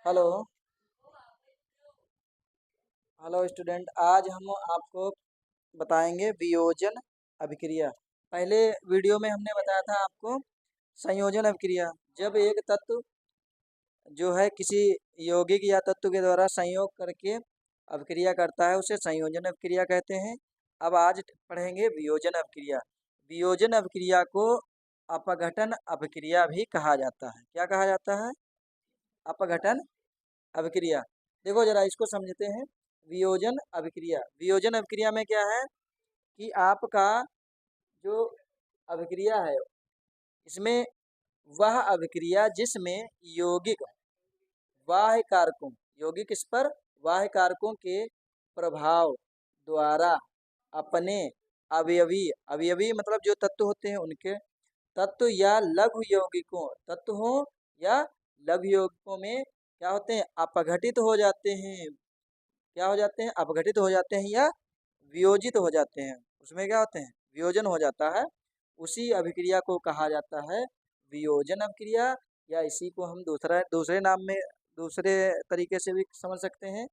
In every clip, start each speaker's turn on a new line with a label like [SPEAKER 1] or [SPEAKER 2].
[SPEAKER 1] Hello. Hello student, आज हम आपको बताएंगे वियोजन अभिक्रिया। पहले वीडियो में हमने बताया था आपको संयोजन अभिक्रिया। जब एक तत्व जो है किसी यौगिक या तत्व के द्वारा संयोग करके अभिक्रिया करता है उसे संयोजन अभिक्रिया कहते हैं। अब आज पढ़ेंगे वियोजन अभिक्रिया। वियोजन अभिक्रिया को अपघटन अभिक्रिया भी कहा जाता है। क्या कहा जाता है? अपघटन अभिक्रिया। देखो जरा इसको समझते हैं। वियोजन अभिक्रिया में क्या है कि आपका जो अभिक्रिया है इसमें वह अभिक्रिया जिसमें यौगिक बाह्य कारकों यौगिक इस पर बाह्य कारकों के प्रभाव द्वारा अपने अवयवी अवयवी मतलब जो तत्व होते हैं उनके तत्व या लघु यौगिकों तत्व हो या लघु यौगिकों में क्या होते हैं? अपघटित हो जाते हैं। क्या हो जाते हैं? अपघटित हो जाते हैं या वियोजित हो जाते हैं। उसमें क्या होते हैं? वियोजन हो जाता है। उसी अभिक्रिया को कहा जाता है वियोजन अभिक्रिया, या इसी को हम दूसरे नाम में दूसरे तरीके से भी समझ सकते हैं,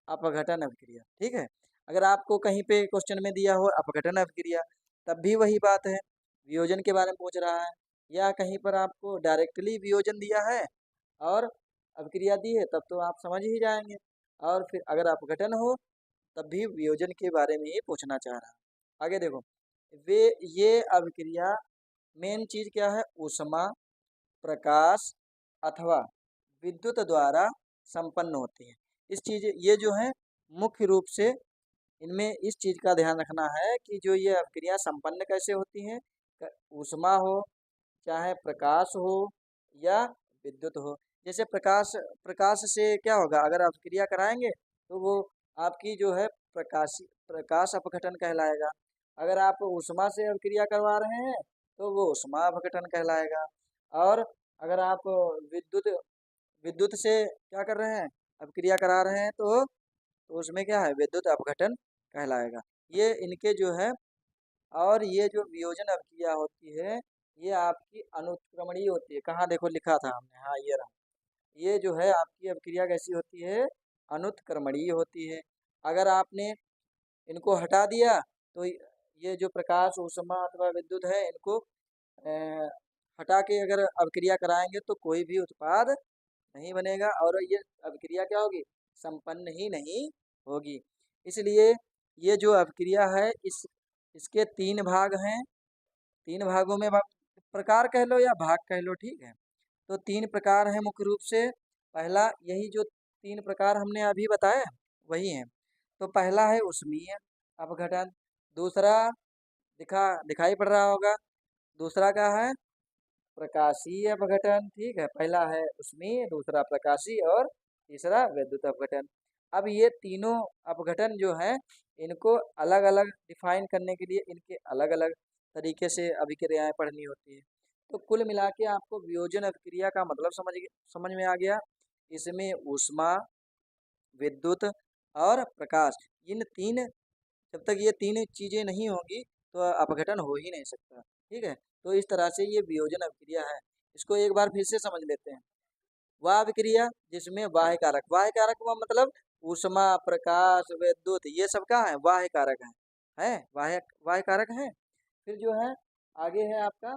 [SPEAKER 1] अपघटन अभिक्रिया। ठीक है। अगर आपको कहीं पे क्वेश्चन में दिया हो अपघटन अभिक्रिया, तब भी वही बात है, वियोजन के बारे में पूछ रहा है। या कहीं पर आपको डायरेक्टली वियोजन दिया है और अभिक्रिया दी है, तब तो आप समझ ही जाएंगे। और फिर अगर अपघटन हो तब भी वियोजन के बारे में ही पूछना चाह रहा है। आगे देखो, वे ये अभिक्रिया मेन चीज क्या है? ऊष्मा, प्रकाश अथवा विद्युत द्वारा संपन्न होती है। इस चीज ये जो है मुख्य रूप से इनमें इस चीज का ध्यान रखना है कि जो ये अभिक्रिया संपन्न कैसे होती हैं। ऊष्मा हो, चाहे प्रकाश हो या विद्युत हो। जैसे प्रकाश प्रकाश से क्या होगा? अगर आप क्रिया कराएंगे तो वो आपकी जो है प्रकाश अपघटन कहलाएगा। अगर आप ऊष्मा से अभिक्रिया करवा रहे हैं तो वो ऊष्मा अपघटन कहलाएगा। और अगर आप विद्युत विद्युत से क्या कर रहे हैं? अभिक्रिया करा रहे हैं तो उसमें क्या है? विद्युत अपघटन कहलाएगा। ये इनके जो है, और ये जो वियोजन अभिक्रिया होती है ये आपकी अनुत्क्रमणीय होती है। कहाँ देखो लिखा था हमने, हाँ ये रहा। ये जो है आपकी अभिक्रिया कैसी होती है? अनुत्क्रमणीय होती है। अगर आपने इनको हटा दिया तो ये जो प्रकाश ऊष्मा अथवा विद्युत है इनको हटा के अगर अभिक्रिया कराएंगे तो कोई भी उत्पाद नहीं बनेगा और ये अभिक्रिया क्या होगी? संपन्न ही नहीं होगी। इसलिए ये जो अभिक्रिया है इसके तीन भाग हैं। तीन भागों में प्रकार कह लो या भाग कह लो, ठीक है। तो तीन प्रकार हैं मुख्य रूप से। पहला यही जो तीन प्रकार हमने अभी बताए वही है। तो पहला है उष्मीय अपघटन। दूसरा दिखाई पड़ रहा होगा। दूसरा क्या है? प्रकाशीय अपघटन। ठीक है, पहला है उष्मीय, दूसरा प्रकाशीय और तीसरा विद्युत अपघटन। अब ये तीनों अपघटन जो है इनको अलग अलग डिफाइन करने के लिए इनके अलग अलग तरीके से अभिक्रियाएं पढ़नी होती है। तो कुल मिला के आपको वियोजन अभिक्रिया का मतलब समझ में आ गया। इसमें ऊष्मा, विद्युत और प्रकाश, इन तीन, जब तक ये तीन चीजें नहीं होंगी तो अपघटन हो ही नहीं सकता। ठीक है। तो इस तरह से ये वियोजन अभिक्रिया है। इसको एक बार फिर से समझ लेते हैं। वह अभिक्रिया जिसमें बाह्य कारक हुआ मतलब ऊष्मा, प्रकाश, विद्युत, ये सब क्या है? बाह्य कारक है बाह्य कारक है। फिर जो है आगे है आपका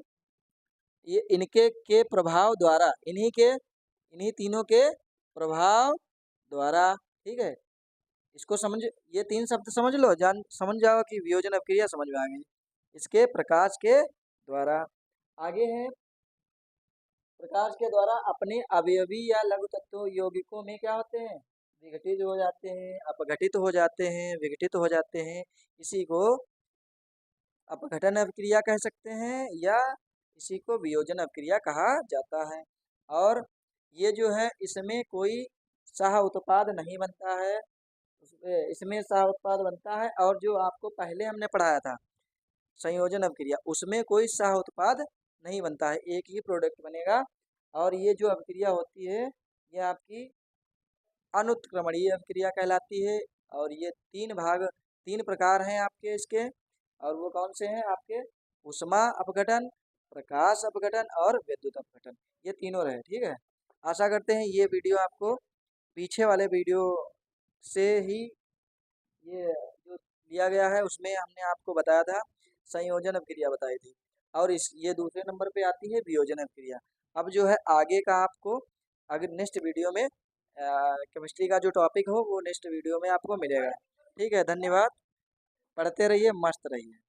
[SPEAKER 1] ये इनके के प्रभाव द्वारा, इन्हीं तीनों के प्रभाव द्वारा। ठीक है। इसको समझ, ये तीन शब्द समझ लो, समझ जाओ कि वियोजन अभिक्रिया समझ में आ गई। इसके प्रकाश के द्वारा। आगे है प्रकाश के द्वारा अपने अवयवी या लघु तत्व यौगिकों में क्या होते हैं? विघटित हो जाते हैं, अपघटित हो जाते हैं, विघटित हो जाते हैं। इसी को अपघटन अभिक्रिया कह सकते हैं या इसी को वियोजन अभिक्रिया कहा जाता है। और ये जो है इसमें कोई सह उत्पाद नहीं बनता है। इसमें सह उत्पाद बनता है, और जो आपको पहले हमने पढ़ाया था संयोजन अभिक्रिया, उसमें कोई सह उत्पाद नहीं बनता है, एक ही प्रोडक्ट बनेगा। और ये जो अभिक्रिया होती है ये आपकी अनुत्क्रमणीय अभिक्रिया कहलाती है। और ये तीन प्रकार हैं आपके इसके। और वो कौन से हैं आपके? ऊष्मा अपघटन, प्रकाश अपघटन और विद्युत अपघटन। ये तीनों रहे। ठीक है। आशा करते हैं ये वीडियो आपको पीछे वाले वीडियो से ही ये जो लिया गया है, उसमें हमने आपको बताया था, संयोजन अभिक्रिया बताई थी। और इस ये दूसरे नंबर पे आती है वियोजन अभिक्रिया। अब जो है आगे का आपको अगर नेक्स्ट वीडियो में केमिस्ट्री का जो टॉपिक हो वो नेक्स्ट वीडियो में आपको मिलेगा। ठीक है, धन्यवाद। पढ़ते रहिए, मस्त रहिए।